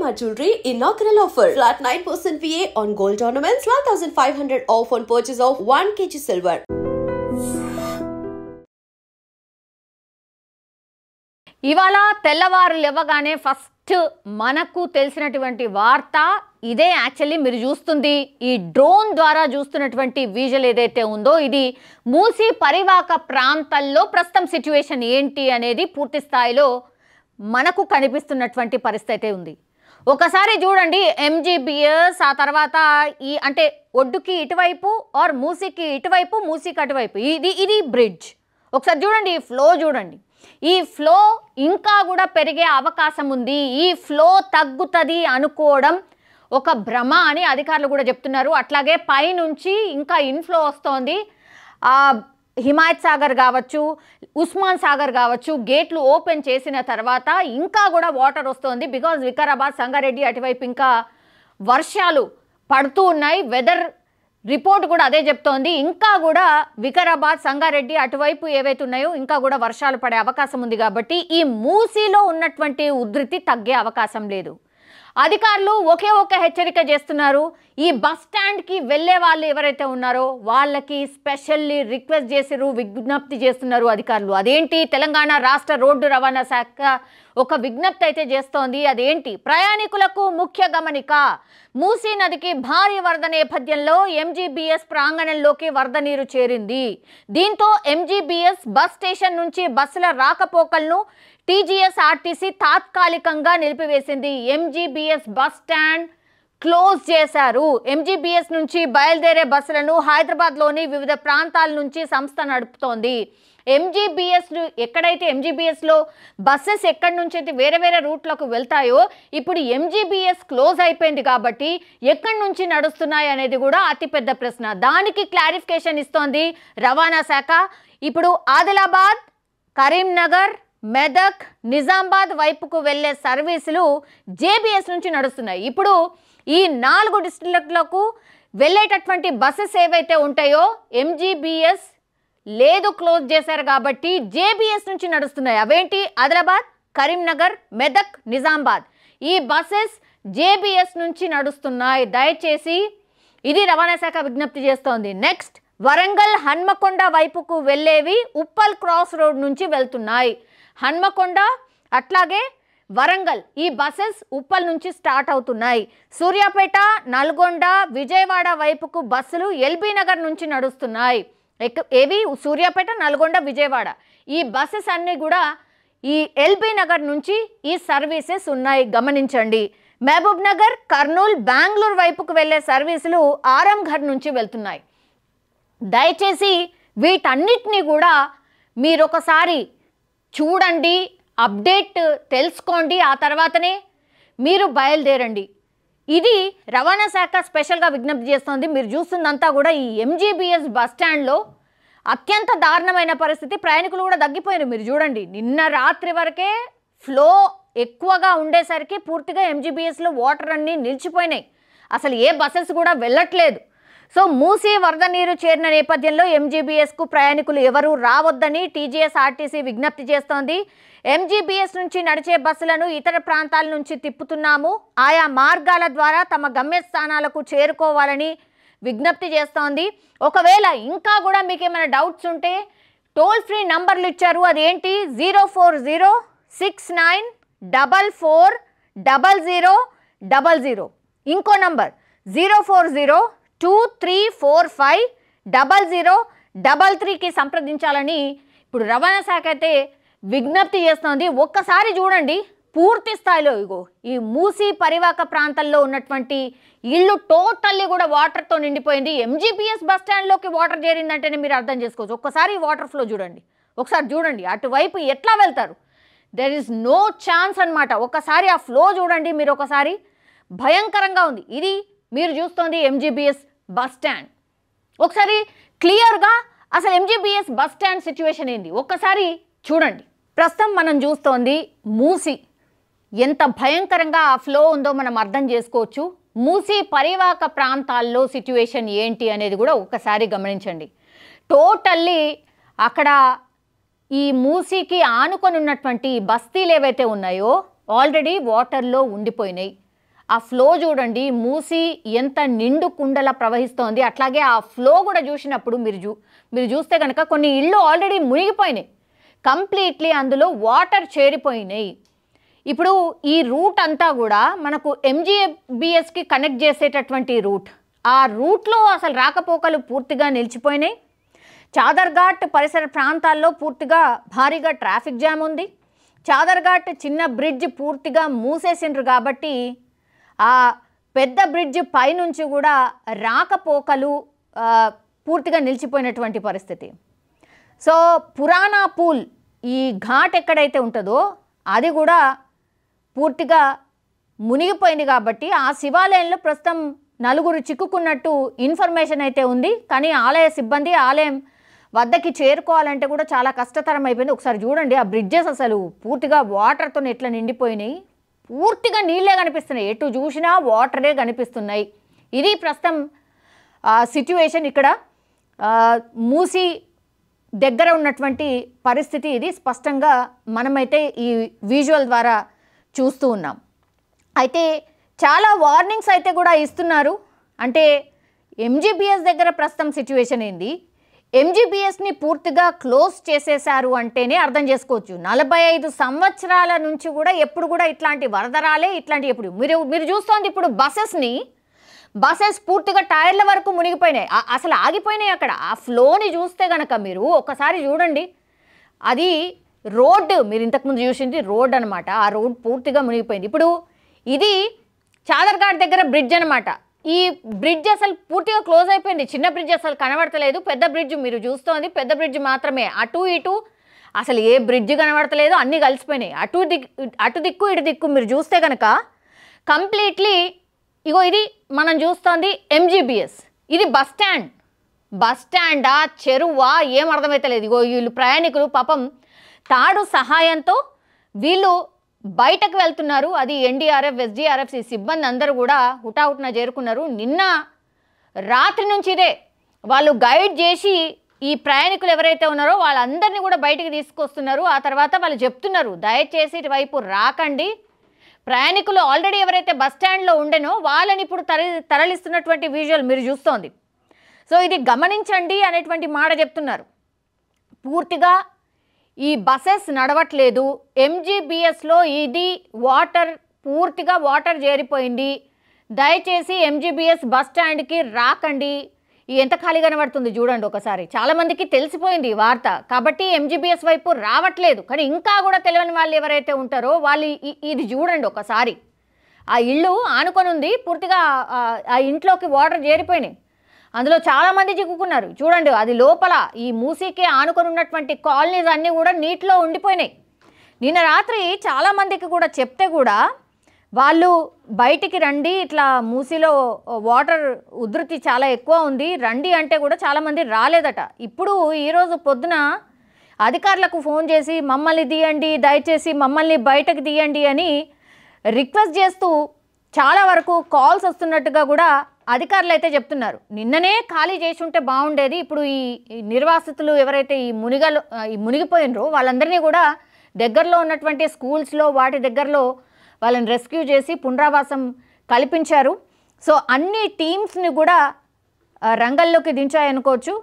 Shalimar Jewelry inaugural offer. Flat 9% VA on gold ornaments, 12,500 off on purchase of 1 kg silver. ఇవాళ తెల్లవారు లేవగానే first మనకు తెలిసినటువంటి వార్త ఇదే. యాక్చువల్లీ మీరు చూస్తుంది ఈ డ్రోన్ ద్వారా చూస్తున్నటువంటి విజువల్ ఏదైతే ఉందో ఇది మూసీ పరివాహక ప్రాంతాల్లో ప్రస్తుతం సిచ్యువేషన్ ఏంటి అనేది పూర్తి స్థాయిలో మనకు కనిపిస్తున్నటువంటి పరిస్థితి ఉంది. ఒకసారి చూడండి ఎంజీబీఎస్, ఆ తర్వాత ఈ అంటే ఒడ్డుకి ఇటువైపు ఆర్ మూసీకి ఇటువైపు, మూసీకి అటువైపు ఇది బ్రిడ్జ్. ఒకసారి చూడండి ఈ ఫ్లో చూడండి. ఈ ఫ్లో ఇంకా కూడా పెరిగే అవకాశం ఉంది. ఈ ఫ్లో తగ్గుతుంది అనుకోవడం ఒక భ్రమ అని అధికారులు కూడా చెప్తున్నారు. అట్లాగే పైనుంచి ఇంకా ఇన్ఫ్లో వస్తోంది. హిమాయత్ సాగర్ కావచ్చు, ఉస్మాన్ సాగర్ కావచ్చు, గేట్లు ఓపెన్ చేసిన తర్వాత ఇంకా కూడా వాటర్ వస్తుంది. బికాజ్ వికారాబాద్, సంగారెడ్డి అటువైపు ఇంకా వర్షాలు పడుతూ ఉన్నాయి. వెదర్ రిపోర్ట్ కూడా అదే చెప్తోంది. ఇంకా కూడా వికారాబాద్, సంగారెడ్డి అటువైపు ఏవైతే ఉన్నాయో ఇంకా కూడా వర్షాలు పడే అవకాశం ఉంది. కాబట్టి ఈ మూసీలో ఉన్నటువంటి ఉధృతి తగ్గే అవకాశం లేదు. అధికారులు ఒకే ఒక హెచ్చరిక చేస్తున్నారు. ఈ బస్ స్టాండ్కి వెళ్ళే వాళ్ళు ఎవరైతే ఉన్నారో వాళ్ళకి స్పెషల్లీ రిక్వెస్ట్ చేసిరు, విజ్ఞప్తి చేస్తున్నారు అధికారులు. అదేంటి, తెలంగాణ రాష్ట్ర రోడ్డు రవాణా శాఖ ఒక విజ్ఞప్తి అయితే చేస్తోంది. అదేంటి, ప్రయాణికులకు ముఖ్య గమనిక. మూసీ నదికి భారీ వరద నేపథ్యంలో ఎంజీబీఎస్ ప్రాంగణంలోకి వరద నీరు చేరింది. దీంతో ఎంజీబీఎస్ బస్ స్టేషన్ నుంచి బస్సుల రాకపోకలను టీజీఎస్ఆర్టీసీ తాత్కాలికంగా నిలిపివేసింది. ఎంజీబీఎస్ బస్ స్టాండ్ క్లోజ్ చేశారు. ఎంజీబీఎస్ నుంచి బయలుదేరే బస్సులను హైదరాబాద్లోని వివిధ ప్రాంతాల నుంచి సంస్థ నడుపుతోంది. ఎంజీబీఎస్లు ఎక్కడైతే ఎంజీబీఎస్లో బస్సెస్ ఎక్కడి నుంచి అయితే వేరే వేరే రూట్లకు వెళ్తాయో ఇప్పుడు ఎంజీబీఎస్ క్లోజ్ అయిపోయింది కాబట్టి ఎక్కడి నుంచి నడుస్తున్నాయి అనేది కూడా అతిపెద్ద ప్రశ్న. దానికి క్లారిఫికేషన్ ఇస్తోంది రవాణా శాఖ. ఇప్పుడు ఆదిలాబాద్, కరీంనగర్, మెదక్, నిజామాబాద్ వైపుకు వెళ్లే సర్వీసులు జేబీఎస్ నుంచి నడుస్తున్నాయి. ఇప్పుడు ఈ 4 డిస్ట్రిక్ట్లకు వెళ్ళేటటువంటి బస్సెస్ ఏవైతే ఉంటాయో ఎంజీబీఎస్ లేదు, క్లోజ్ చేశారు కాబట్టి జేబీఎస్ నుంచి నడుస్తున్నాయి. అవేంటి, ఆదిలాబాద్, కరీంనగర్, మెదక్, నిజామాబాద్ ఈ బస్సెస్ జేబీఎస్ నుంచి నడుస్తున్నాయి. దయచేసి ఇది రవాణా శాఖ విజ్ఞప్తి చేస్తోంది. నెక్స్ట్, వరంగల్, హన్మకొండ వైపుకు వెళ్ళేవి ఉప్పల్ క్రాస్ రోడ్ నుంచి వెళ్తున్నాయి. హన్మకొండ అట్లాగే వరంగల్ ఈ బస్సెస్ ఉప్పల్ నుంచి స్టార్ట్ అవుతున్నాయి. సూర్యాపేట, నల్గొండ, విజయవాడ వైపుకు బస్సులు ఎల్బీ నగర్ నుంచి నడుస్తున్నాయి. ఏవి, సూర్యాపేట, నల్గొండ, విజయవాడ ఈ బస్సెస్ అన్నీ కూడా ఈ ఎల్బీ నగర్ నుంచి ఈ సర్వీసెస్ ఉన్నాయి, గమనించండి. మహబూబ్ నగర్, కర్నూలు, బెంగళూరు వైపుకు వెళ్ళే సర్వీసులు ఆరంఘర్ నుంచి వెళ్తున్నాయి. దయచేసి వీటన్నిటినీ కూడా మీరు ఒకసారి చూడండి, అప్డేట్ తెలుసుకోండి, ఆ తర్వాతనే మీరు బయలుదేరండి. ఇది రవాణా శాఖ స్పెషల్గా విజ్ఞప్తి చేస్తోంది. మీరు చూస్తుందంతా కూడా ఈ ఎంజీబీఎస్ బస్ స్టాండ్లో అత్యంత దారుణమైన పరిస్థితి. ప్రయాణికులు కూడా తగ్గిపోయారు. మీరు చూడండి, నిన్న రాత్రి వరకే ఫ్లో ఎక్కువగా ఉండేసరికి పూర్తిగా ఎంజీబీఎస్లో వాటర్ అన్నీ నిలిచిపోయినాయి. అసలు ఏ బస్సెస్ కూడా వెళ్ళట్లేదు. సో మూసీ వరద నీరు చేరిన నేపథ్యంలో ఎంజీబీఎస్కు ప్రయాణికులు ఎవరూ రావద్దని టీజీఎస్ఆర్టీసీ విజ్ఞప్తి చేస్తోంది. ఎంజీబీఎస్ నుంచి నడిచే బస్సులను ఇతర ప్రాంతాల నుంచి తిప్పుతున్నాము. ఆయా మార్గాల ద్వారా తమ గమ్యస్థానాలకు చేరుకోవాలని విజ్ఞప్తి చేస్తోంది. ఒకవేళ ఇంకా కూడా మీకు ఏమైనా డౌట్స్ ఉంటే టోల్ ఫ్రీ నంబర్లు ఇచ్చారు. అదేంటి, 04064440000. ఇంకో నంబర్ 04023450033కి సంప్రదించాలని ఇప్పుడు రవాణా శాఖ అయితే విజ్ఞప్తి చేస్తోంది. ఒక్కసారి చూడండి పూర్తి స్థాయిలో ఇగో ఈ మూసీ పరివాహక ప్రాంతాల్లో ఉన్నటువంటి ఇల్లు టోటల్లీ కూడా వాటర్తో నిండిపోయింది. ఎంజీబీఎస్ బస్ స్టాండ్లోకి వాటర్ చేరిందంటేనే మీరు అర్థం చేసుకోవచ్చు. ఒక్కసారి వాటర్ ఫ్లో చూడండి, ఒకసారి చూడండి అటువైపు ఎట్లా వెళ్తారు. దెర్ ఈజ్ నో ఛాన్స్ అనమాట. ఒకసారి ఆ ఫ్లో చూడండి మీరు, ఒకసారి భయంకరంగా ఉంది. ఇది మీరు చూస్తోంది ఎంజీబీఎస్ బస్ స్టాండ్. ఒకసారి క్లియర్గా అసలు ఎంజీబీఎస్ బస్ స్టాండ్ సిచ్యువేషన్ ఏంది ఒక్కసారి చూడండి. ప్రస్తుతం మనం చూస్తోంది మూసీ, ఎంత భయంకరంగా ఆ ఫ్లో ఉందో మనం అర్థం చేసుకోవచ్చు. మూసీ పరివాహక ప్రాంతాల్లో సిచ్యువేషన్ ఏంటి అనేది కూడా ఒక్కసారి గమనించండి. టోటల్లీ అక్కడ ఈ మూసీకి ఆనుకొని ఉన్నటువంటి బస్తీలు ఏవైతే ఉన్నాయో ఆల్రెడీ వాటర్లో ఉండిపోయినాయి. ఆ ఫ్లో చూడండి, మూసి ఎంత నిండు కుండలా ప్రవహిస్తోంది. అట్లాగే ఆ ఫ్లో కూడా చూసినప్పుడు మీరు చూస్తే కనుక కొన్ని ఇళ్ళు ఆల్రెడీ మునిగిపోయినాయి, కంప్లీట్లీ అందులో వాటర్ చేరిపోయినాయి. ఇప్పుడు ఈ రూట్ అంతా కూడా మనకు ఎంజీబీఎస్కి కనెక్ట్ చేసేటటువంటి రూట్, ఆ రూట్లో అసలు రాకపోకలు పూర్తిగా నిలిచిపోయినాయి. చాదర్ఘాట్ పరిసర ప్రాంతాల్లో పూర్తిగా భారీగా ట్రాఫిక్ జామ్ ఉంది. చాదర్ఘాట్ చిన్న బ్రిడ్జ్ పూర్తిగా మూసేసిండ్రు కాబట్టి ఆ పెద్ద బ్రిడ్జ్ పైనుంచి కూడా రాకపోకలు పూర్తిగా నిలిచిపోయినటువంటి పరిస్థితి. సో పురాణా పూల్, ఈ ఘాట్ ఎక్కడైతే ఉంటుందో అది కూడా పూర్తిగా మునిగిపోయింది కాబట్టి ఆ శివాలయంలో ప్రస్తుతం 4 చిక్కుకున్నట్టు ఇన్ఫర్మేషన్ అయితే ఉంది. కానీ ఆలయ సిబ్బంది ఆలయం వద్దకి చేరుకోవాలంటే కూడా చాలా కష్టతరం అయిపోయింది. ఒకసారి చూడండి, ఆ బ్రిడ్జెస్ అసలు పూర్తిగా వాటర్తో ఎట్లా నిండిపోయినాయి, పూర్తిగా నీళ్ళే కనిపిస్తున్నాయి, ఎటు చూసినా వాటరే కనిపిస్తున్నాయి. ఇది ప్రస్తుతం సిట్యువేషన్ ఇక్కడ మూసి దగ్గర ఉన్నటువంటి పరిస్థితి. ఇది స్పష్టంగా మనమైతే ఈ విజువల్ ద్వారా చూస్తూ ఉన్నాం. అయితే చాలా వార్నింగ్స్ అయితే కూడా ఇస్తున్నారు. అంటే ఎంజీబీఎస్ దగ్గర ప్రస్తుతం సిట్యువేషన్ ఏంది, ఎంజీబీఎస్ని పూర్తిగా క్లోజ్ చేసేశారు అంటేనే అర్థం చేసుకోవచ్చు. 45 సంవత్సరాల నుంచి కూడా ఎప్పుడు కూడా ఇట్లాంటి వరదరాలే, ఇట్లాంటి ఎప్పుడు మీరు చూస్తోంది ఇప్పుడు బసెస్ పూర్తిగా టైర్ల వరకు మునిగిపోయినాయి, అసలు ఆగిపోయినాయి. అక్కడ ఆ ఫ్లోని చూస్తే కనుక మీరు ఒకసారి చూడండి, అది రోడ్డు, మీరు ఇంతకుముందు చూసింది రోడ్ అనమాట, ఆ రోడ్ పూర్తిగా మునిగిపోయింది. ఇప్పుడు ఇది చాదర్ఘాట్ దగ్గర బ్రిడ్జ్ అనమాట. ఈ బ్రిడ్జ్ అసలు పూర్తిగా క్లోజ్ అయిపోయింది, చిన్న బ్రిడ్జ్ అసలు కనబడతలేదు, పెద్ద బ్రిడ్జ్ మీరు చూస్తోంది పెద్ద బ్రిడ్జ్ మాత్రమే, అటు ఇటు అసలు ఏ బ్రిడ్జ్ కనబడతలేదు, అన్నీ కలిసిపోయినాయి. అటు దిక్కు ఇటు దిక్కు మీరు చూస్తే కనుక కంప్లీట్లీ ఇగో ఇది మనం చూస్తోంది ఎంజీబీఎస్, ఇది బస్ స్టాండా చెరువా ఏం అర్థమవుతలేదు. ఇగో వీళ్ళు ప్రయాణికులు పాపం తాడు సహాయంతో వీళ్ళు బయటకు వెళ్తున్నారు. అది ఎన్డీఆర్ఎఫ్ ఎస్డీఆర్ఎఫ్ సిబ్బంది అందరూ కూడా హుటాహుటిన చేరుకున్నారు. నిన్న రాత్రి నుంచి ఇదే వాళ్ళు గైడ్ చేసి ఈ ప్రయాణికులు ఎవరైతే ఉన్నారో వాళ్ళందరినీ కూడా బయటికి తీసుకొస్తున్నారు. ఆ తర్వాత వాళ్ళు చెప్తున్నారు, దయచేసి ఇటువైపు రాకండి, ప్రయాణికులు ఆల్రెడీ ఎవరైతే బస్ స్టాండ్లో ఉండేనో వాళ్ళని ఇప్పుడు తరలిస్తున్నటువంటి విజువల్ మీరు చూస్తోంది. సో ఇది గమనించండి అనేటువంటి మాట చెప్తున్నారు. పూర్తిగా ఈ బసెస్ నడవట్లేదు, ఎంజీబీఎస్లో ఇది పూర్తిగా వాటర్ చేరిపోయింది, దయచేసి ఎంజీబీఎస్ బస్ స్టాండ్కి రాకండి. ఎంత ఖాళీ కనబడుతుంది చూడండి ఒకసారి, చాలామందికి తెలిసిపోయింది ఈ వార్త కాబట్టి ఎంజీబీఎస్ వైపు రావట్లేదు. కానీ ఇంకా కూడా తెలియని వాళ్ళు ఎవరైతే ఉంటారో వాళ్ళు ఇది చూడండి ఒకసారి, ఆ ఇల్లు ఆనుకొని ఉంది, పూర్తిగా ఆ ఇంట్లోకి వాటర్ చేరిపోయినాయి, అందులో చాలామంది చిక్కుకున్నారు చూడండి. అది లోపల ఈ మూసీకి ఆనుకొని ఉన్నటువంటి కాలనీస్ అన్నీ కూడా నీటిలో ఉండిపోయినాయి. నిన్న రాత్రి చాలామందికి కూడా చెప్తే కూడా వాళ్ళు బయటికి రండి, ఇట్లా మూసీలో వాటర్ ఉధృతి చాలా ఎక్కువ ఉంది రండి అంటే కూడా చాలామంది రాలేదట. ఇప్పుడు ఈరోజు పొద్దున అధికారులకు ఫోన్ చేసి మమ్మల్ని తీయండి, దయచేసి మమ్మల్ని బయటకు తీయండి అని రిక్వెస్ట్ చేస్తూ చాలా వరకు కాల్స్ వస్తున్నట్టుగా కూడా అధికారులు అయితే చెప్తున్నారు. నిన్ననే ఖాళీ చేసి ఉంటే బాగుండేది. ఇప్పుడు ఈ నిర్వాసితులు ఎవరైతే ఈ మునిగిపోయినరో వాళ్ళందరినీ కూడా దగ్గరలో ఉన్నటువంటి స్కూల్స్లో వాటి దగ్గరలో వాళ్ళని రెస్క్యూ చేసి పునరావాసం కల్పించారు. సో అన్ని టీమ్స్ని కూడా రంగంలోకి దించాయనుకోవచ్చు.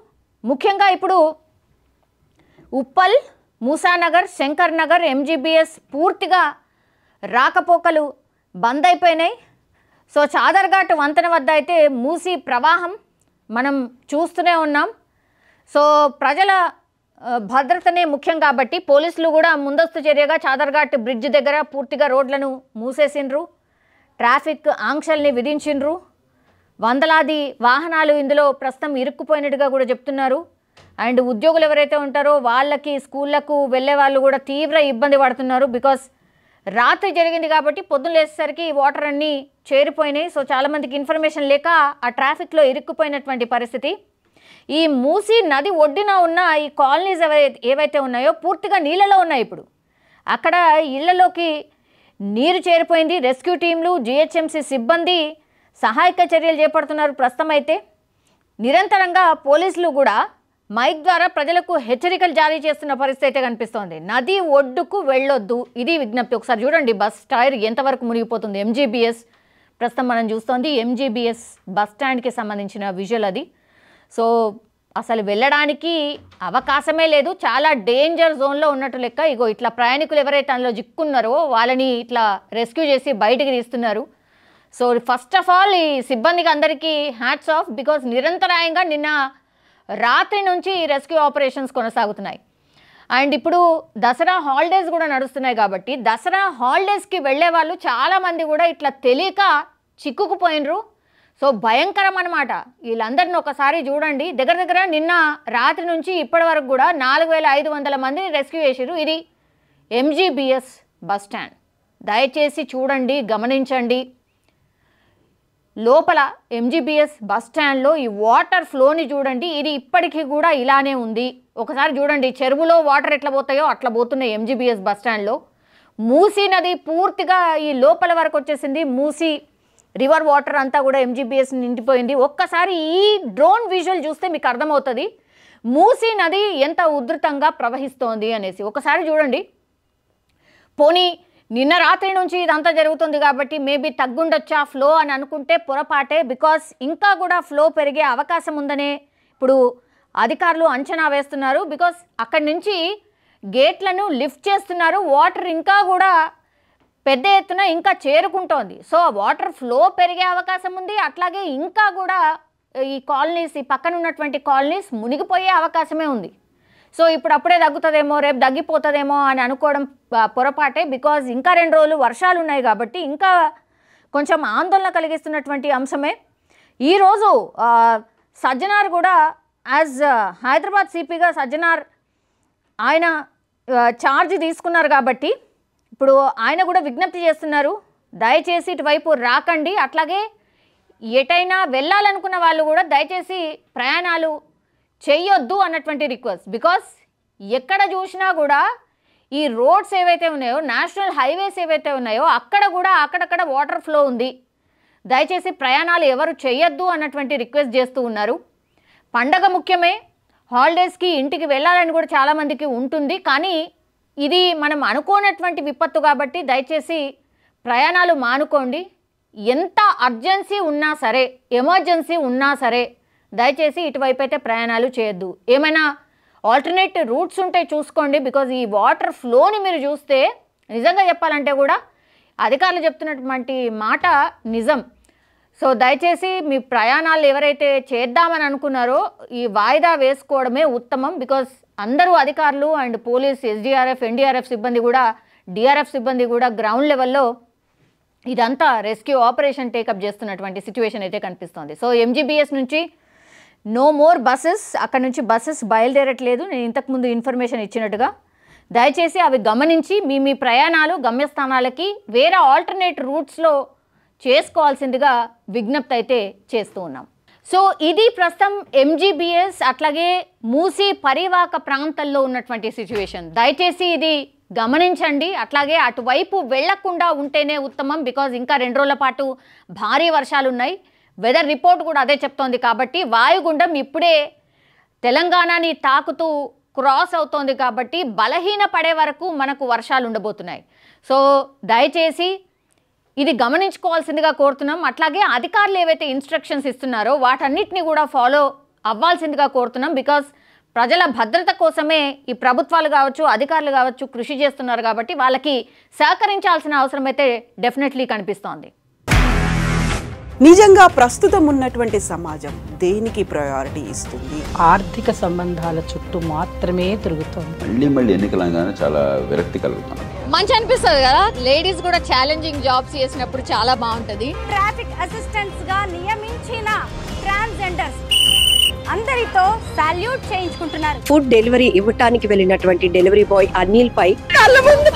ముఖ్యంగా ఇప్పుడు ఉప్పల్, మూసానగర్, శంకర్ నగర్, ఎంజీబీఎస్ పూర్తిగా రాకపోకలు బంద్ అయిపోయినాయి. సో చాదర్ఘాట్ వంతెన వద్ద అయితే మూసి ప్రవాహం మనం చూస్తూనే ఉన్నాం. సో ప్రజల భద్రతనే ముఖ్యం కాబట్టి పోలీసులు కూడా ముందస్తు చర్యగా చాదర్ఘాట్ బ్రిడ్జ్ దగ్గర పూర్తిగా రోడ్లను మూసేసిండ్రు, ట్రాఫిక్ ఆంక్షల్ని విధించిండ్రు. వందలాది వాహనాలు ఇందులో ప్రస్తుతం ఇరుక్కుపోయినట్టుగా కూడా చెప్తున్నారు. అండ్ ఉద్యోగులు ఎవరైతే ఉంటారో వాళ్ళకి స్కూళ్ళకు వెళ్ళే వాళ్ళు కూడా తీవ్ర ఇబ్బంది పడుతున్నారు. బికాస్ రాత్రి జరిగింది కాబట్టి పొద్దున్న లేచేసరికి వాటర్ అన్నీ చేరిపోయినాయి. సో చాలామందికి ఇన్ఫర్మేషన్ లేక ఆ ట్రాఫిక్లో ఇరుక్కుపోయినటువంటి పరిస్థితి. ఈ మూసీ నది ఒడ్డున ఉన్న ఈ కాలనీస్ ఏవైతే ఉన్నాయో పూర్తిగా నీళ్ళలో ఉన్నాయి. ఇప్పుడు అక్కడ ఇళ్లలోకి నీరు చేరిపోయింది. రెస్క్యూ టీంలు, జిహెచ్ఎంసీ సిబ్బంది సహాయక చర్యలు చేపడుతున్నారు. ప్రస్తుతం అయితే నిరంతరంగా పోలీసులు కూడా మైక్ ద్వారా ప్రజలకు హెచ్చరికలు జారీ చేస్తున్న పరిస్థితి అయితే కనిపిస్తోంది. నది ఒడ్డుకు వెళ్ళొద్దు, ఇది విజ్ఞప్తి. ఒకసారి చూడండి బస్ టైర్ ఎంతవరకు మునిగిపోతుంది. ఎంజీబీఎస్ ప్రస్తుతం మనం చూస్తోంది ఎంజీబీఎస్ బస్ స్టాండ్కి సంబంధించిన విజువల్ అది. సో అసలు వెళ్ళడానికి అవకాశమే లేదు, చాలా డేంజర్ జోన్లో ఉన్నట్టు లెక్క. ఇగో ఇట్లా ప్రయాణికులు ఎవరైతే అందులో చిక్కున్నారో వాళ్ళని ఇట్లా రెస్క్యూ చేసి బయటికి తీస్తున్నారు. సో ఫస్ట్ ఆఫ్ ఆల్ ఈ సిబ్బందికి అందరికీ హ్యాట్స్ ఆఫ్, బికాజ్ నిరంతరాయంగా నిన్న రాత్రి నుంచి రెస్క్యూ ఆపరేషన్స్ కొనసాగుతున్నాయి. అండ్ ఇప్పుడు దసరా హాలిడేస్ కూడా నడుస్తున్నాయి కాబట్టి దసరా హాలిడేస్కి వెళ్ళే వాళ్ళు చాలామంది కూడా ఇట్లా తెలియక చిక్కుకుపోయినరు. సో భయంకరం అనమాట. వీళ్ళందరిని ఒకసారి చూడండి, దగ్గర దగ్గర నిన్న రాత్రి నుంచి ఇప్పటి వరకు కూడా 4500 మందిని రెస్క్యూ చేసారు. ఇది ఎంజీబీఎస్ బస్ స్టాండ్. దయచేసి చూడండి, గమనించండి. లోపల ఎంజీబీఎస్ బస్ స్టాండ్లో ఈ వాటర్ ఫ్లోని చూడండి, ఇది ఇప్పటికీ కూడా ఇలానే ఉంది. ఒకసారి చూడండి, చెరువులో వాటర్ ఎట్లా పోతాయో అట్లా పోతున్నాయి ఎంజీబీఎస్ బస్ స్టాండ్లో. మూసీ నది పూర్తిగా ఈ లోపల వరకు వచ్చేసింది. మూసీ రివర్ వాటర్ అంతా కూడా ఎంజీబీఎస్ నిండిపోయింది. ఒక్కసారి ఈ డ్రోన్ విజువల్ చూస్తే మీకు అర్థమవుతుంది మూసీ నది ఎంత ఉధృతంగా ప్రవహిస్తోంది అనేసి. ఒకసారి చూడండి. పోనీ నిన్న రాత్రి నుంచి ఇదంతా జరుగుతుంది కాబట్టి మేబీ తగ్గుండొచ్చా ఫ్లో అని అనుకుంటే పొరపాటే, బికాస్ ఇంకా కూడా ఫ్లో పెరిగే అవకాశం ఉందనే ఇప్పుడు అధికారులు అంచనా వేస్తున్నారు. బికాస్ అక్కడి నుంచి గేట్లను లిఫ్ట్ చేస్తున్నారు, వాటర్ ఇంకా కూడా పెద్ద ఎత్తున ఇంకా చేరుకుంటోంది. సో వాటర్ ఫ్లో పెరిగే అవకాశం ఉంది, అట్లాగే ఇంకా కూడా ఈ కాలనీస్, ఈ పక్కన ఉన్నటువంటి కాలనీస్ మునిగిపోయే అవకాశమే ఉంది. సో ఇప్పుడు అప్పుడే తగ్గుతుందేమో, రేపు తగ్గిపోతుందేమో అని అనుకోవడం పొరపాటే, బికాజ్ ఇంకా 2 రోజులు వర్షాలు ఉన్నాయి కాబట్టి ఇంకా కొంచెం ఆందోళన కలిగిస్తున్నటువంటి అంశమే. ఈరోజు సజ్జనార్ కూడా యాజ్ హైదరాబాద్ సిపిగా సజ్జనార్ ఆయన ఛార్జ్ తీసుకున్నారు కాబట్టి ఇప్పుడు ఆయన కూడా విజ్ఞప్తి చేస్తున్నారు, దయచేసి ఇటువైపు రాకండి, అట్లాగే ఎటైనా వెళ్ళాలనుకున్న వాళ్ళు కూడా దయచేసి ప్రయాణాలు చేయొద్దు అన్నటువంటి రిక్వెస్ట్. బికాస్ ఎక్కడ చూసినా కూడా ఈ రోడ్స్ ఏవైతే ఉన్నాయో, నేషనల్ హైవేస్ ఏవైతే ఉన్నాయో అక్కడ కూడా అక్కడక్కడ వాటర్ ఫ్లో ఉంది. దయచేసి ప్రయాణాలు ఎవరు చేయొద్దు అన్నటువంటి రిక్వెస్ట్ చేస్తూ ఉన్నారు. పండగ ముఖ్యమే, హాలిడేస్కి ఇంటికి వెళ్ళాలని కూడా చాలామందికి ఉంటుంది, కానీ ఇది మనం అనుకోనటువంటి విపత్తు కాబట్టి దయచేసి ప్రయాణాలు మానుకోండి. ఎంత అర్జెన్సీ ఉన్నా సరే, ఎమర్జెన్సీ ఉన్నా సరే దయచేసి ఇటువైపు అయితే ప్రయాణాలు చేయొద్దు. ఏమైనా ఆల్టర్నేట్ రూట్స్ ఉంటే చూసుకోండి. బికాజ్ ఈ వాటర్ ఫ్లోని మీరు చూస్తే నిజంగా చెప్పాలంటే కూడా అధికారులు చెప్తున్నటువంటి మాట నిజం. సో దయచేసి మీ ప్రయాణాలు ఎవరైతే చేద్దామని అనుకున్నారో ఈ వాయిదా వేసుకోవడమే ఉత్తమం. బికాజ్ అందరూ అధికారులు అండ్ పోలీస్, ఎస్డీఆర్ఎఫ్, ఎన్డీఆర్ఎఫ్ సిబ్బంది కూడా, డిఆర్ఎఫ్ సిబ్బంది కూడా గ్రౌండ్ లెవెల్లో ఇదంతా రెస్క్యూ ఆపరేషన్ టేకప్ చేస్తున్నటువంటి సిచ్యువేషన్ అయితే కనిపిస్తోంది. సో ఎంజీబీఎస్ నుంచి నో మోర్ బస్సెస్, అక్కడ నుంచి బస్సెస్ బయలుదేరట్లేదు. నేను ఇంతకుముందు ఇన్ఫర్మేషన్ ఇచ్చినట్టుగా దయచేసి అవి గమనించి మీ ప్రయాణాలు గమ్యస్థానాలకి వేరే ఆల్టర్నేట్ రూట్స్లో చేసుకోవాల్సిందిగా విజ్ఞప్తి అయితే చేస్తూ ఉన్నాం. సో ఇది ప్రస్తుతం ఎంజీబీఎస్ అట్లాగే మూసీ పరివాహక ప్రాంతాల్లో ఉన్నటువంటి సిచ్యువేషన్. దయచేసి ఇది గమనించండి, అట్లాగే అటువైపు వెళ్లకుండా ఉంటేనే ఉత్తమం. బికాజ్ ఇంకా 2 రోజుల పాటు భారీ వర్షాలు ఉన్నాయి. వెదర్ రిపోర్ట్ కూడా అదే చెప్తోంది కాబట్టి వాయుగుండం ఇప్పుడే తెలంగాణని తాకుతూ క్రాస్ అవుతోంది కాబట్టి బలహీన పడే వరకు మనకు వర్షాలు ఉండబోతున్నాయి. సో దయచేసి ఇది గమనించుకోవాల్సిందిగా కోరుతున్నాం. అట్లాగే అధికారులు ఏవైతే ఇన్స్ట్రక్షన్స్ ఇస్తున్నారో వాటన్నిటిని కూడా ఫాలో అవ్వాల్సిందిగా కోరుతున్నాం. బికాజ్ ప్రజల భద్రత కోసమే ఈ ప్రభుత్వాలు కావచ్చు, అధికారులు కావచ్చు కృషి చేస్తున్నారు కాబట్టి వాళ్ళకి సహకరించాల్సిన అవసరం అయితే డెఫినెట్లీ కనిపిస్తోంది. నిజంగా ప్రస్తుతం ఉన్నటువంటి సమాజం దేనికి ప్రయారిటీ ఇస్తుంది? ఆర్థిక సంబంధాల చుట్టూ మాత్రమే తిరుగుతుంది. మళ్ళీ ఎన్నికలంగానే చాలా విరక్తి కలుగుతాను. మంచి అనిపిస్తుంది కదా, లేడీస్ కూడా ఛాలెంజింగ్ జాబ్స్ చేసినప్పుడు చాలా బాగుంటది. ట్రాఫిక్ అసిస్టెంట్స్ గా నియమించిన ట్రాన్స్జెండర్స్ అందరితో సాల్యూట్ చేయించుకుంటున్నారు. ఫుడ్ డెలివరీ ఇవ్వటానికి వెళ్ళినటువంటి డెలివరీ బాయ్ అనిల్ పై కళ్ళ ముందు